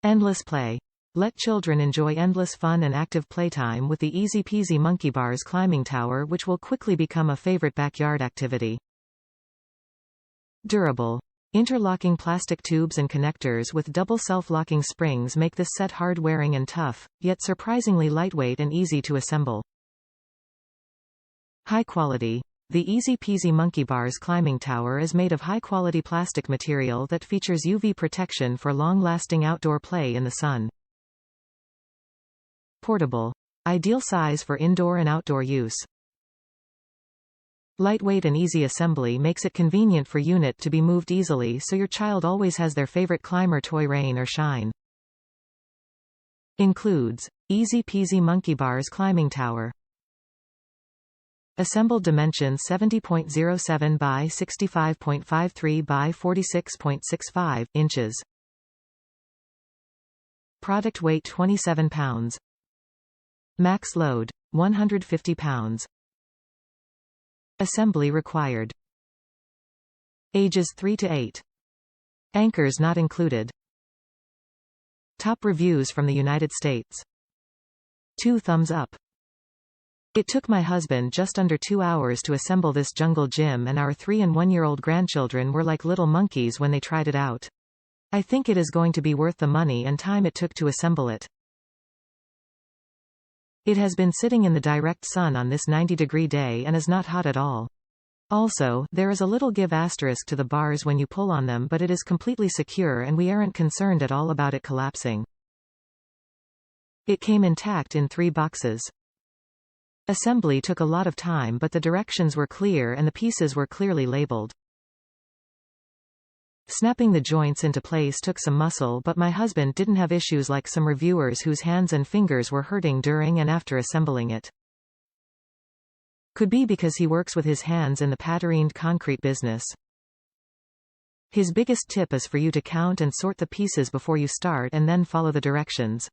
Endless play. Let children enjoy endless fun and active playtime with the Eezy Peezy Monkey Bars climbing tower, which will quickly become a favorite backyard activity. Durable. Interlocking plastic tubes and connectors with double self-locking springs make this set hard-wearing and tough, yet surprisingly lightweight and easy to assemble. High quality. The Eezy Peezy Monkey Bars climbing tower is made of high-quality plastic material that features UV protection for long-lasting outdoor play in the sun. Portable. Ideal size for indoor and outdoor use. Lightweight and easy assembly makes it convenient for unit to be moved easily, so your child always has their favorite climber toy, rain or shine. Includes Eezy Peezy Monkey Bars climbing tower. Assembled dimensions 70.07 by 65.53 by 46.65 inches. Product weight 27 pounds. Max load 150 pounds. Assembly required. Ages 3 to 8. Anchors not included. Top reviews from the United States. 2 thumbs up. It took my husband just under 2 hours to assemble this jungle gym, and our 3- and 1-year-old grandchildren were like little monkeys when they tried it out. I think it is going to be worth the money and time it took to assemble it. It has been sitting in the direct sun on this 90-degree day and is not hot at all. Also, there is a little give asterisk to the bars when you pull on them, but it is completely secure and we aren't concerned at all about it collapsing. It came intact in 3 boxes. Assembly took a lot of time, but the directions were clear and the pieces were clearly labeled. Snapping the joints into place took some muscle, but my husband didn't have issues like some reviewers whose hands and fingers were hurting during and after assembling it. Could be because he works with his hands in the patterned concrete business. His biggest tip is for you to count and sort the pieces before you start and then follow the directions.